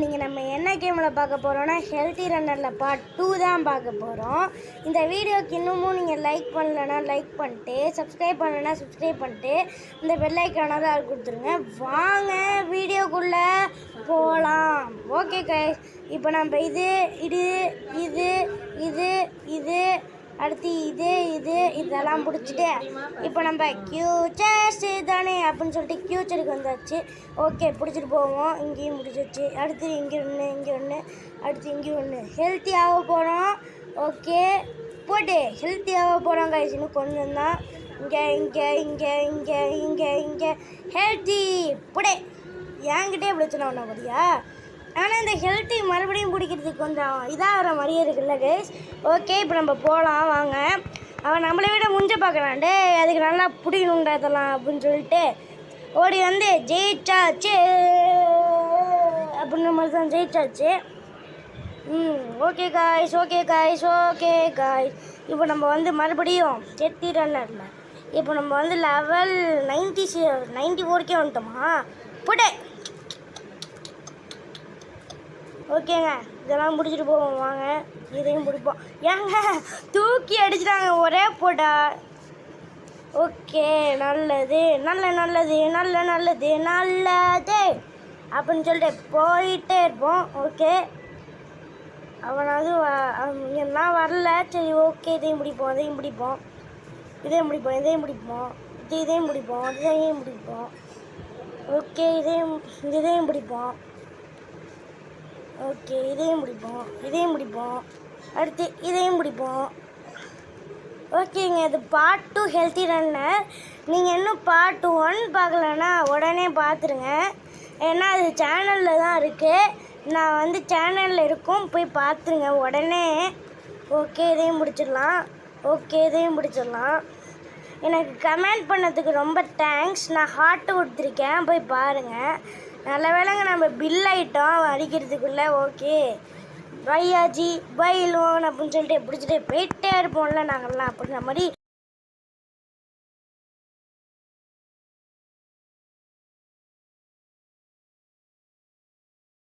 நீங்கள் நம்ம என்ன கேமில் பார்க்க போகிறோன்னா ஹெல்த்தி ரன்னரில் பார்ட் 2 தான் பார்க்க போகிறோம். இந்த வீடியோக்கு இன்னமும் நீங்கள் லைக் பண்ணலன்னா லைக் பண்ணிட்டு, சப்ஸ்கிரைப் பண்ணலன்னா சப்ஸ்கிரைப் பண்ணிட்டு, இந்த பெல் ஐக்கானை தான் கொடுத்துருங்க. வாங்க வீடியோக்குள்ளே போகலாம். ஓகே கைஸ், இப்போ நம்ம இது அடுத்து இதெல்லாம் பிடிச்சிட்டு இப்போ நம்ம ஃபியூச்சர்ஸ் தானே அப்படின்னு சொல்லிட்டு ஃபியூச்சருக்கு வந்தாச்சு. ஓகே, பிடிச்சிட்டு போவோம். இங்கேயும் பிடிச்சிச்சு. அடுத்து இங்கே ஒன்று அடுத்து இங்கே ஒன்று ஹெல்த்தியாக போகிறோம். ஓகே, போட்டு ஹெல்த்தியாக போகிறோம் கைஸ். இன்னும் கொஞ்சம் தான். இங்கே ஹெல்த்தி புடே என்கிட்டே பிடிச்சனா ஒன்றா படியா. ஆனால் இந்த ஹெல்த்தி மறுபடியும் பிடிக்கிறதுக்கு கொஞ்சம் இதாகிற மாதிரியே இருக்குல்ல கைஸ். ஓகே, இப்போ நம்ம போகலாம் வாங்க. அவன் நம்மளை விட முஞ்ச பார்க்குறான்டே, அதுக்கு நல்லா பிடிக்கணுன்றதெல்லாம் அப்படின்னு சொல்லிட்டு ஓடி வந்து ஜெயிச்சாச்சு அப்படின்ற மாதிரி தான் ஜெயிச்சாச்சு. Okay guys. இப்போ நம்ம வந்து மறுபடியும் ஹெல்த்தி ரன்னரில் இப்போ நம்ம வந்து லெவல் 94 வந்துட்டோமா. புடே ஓகேங்க, இதெல்லாம் முடிச்சுட்டு போவோம் வாங்க. இதையும் பிடிப்போம். ஏங்க தூக்கி அடிச்சிட்டாங்க ஒரே போட்டா. ஓகே, நல்லது அப்படின்னு சொல்லிட்டு போயிட்டே இருப்போம். ஓகே, அவனாவது எல்லாம் வரல. சரி, ஓகே, இதையும் பிடிப்போம். இதையும் பிடிப்போம். ஓகே, இதையும் பிடிப்போம். ஓகே, இதையும் பிடிப்போம். அடுத்து இதையும் பிடிப்போம். ஓகேங்க, இது பார்ட் 2 ஹெல்த்தி ரன்னர். நீங்கள் இன்னும் பார்ட் 1 பார்க்கலன்னா உடனே பார்த்துருங்க. ஏன்னா அது சேனலில் தான் இருக்குது. நான் வந்து சேனலில் இருக்கும், போய் பார்த்துருங்க உடனே. ஓகே, இதையும் பிடிச்சிடலாம். எனக்கு கமெண்ட் பண்ணதுக்கு ரொம்ப தேங்க்ஸ். நான் ஹார்ட்டு கொடுத்துருக்கேன், போய் பாருங்கள். நல்ல வேலைங்க நம்ம பில் ஆகிட்டோம் அடிக்கிறதுக்குள்ளே. Okay, by Haji by loan அப்படின்னு சொல்லிட்டு பிடிச்சிட்டு போயிட்டே இருப்போம்ல நாங்கள்லாம். அப்படின்ற மாதிரி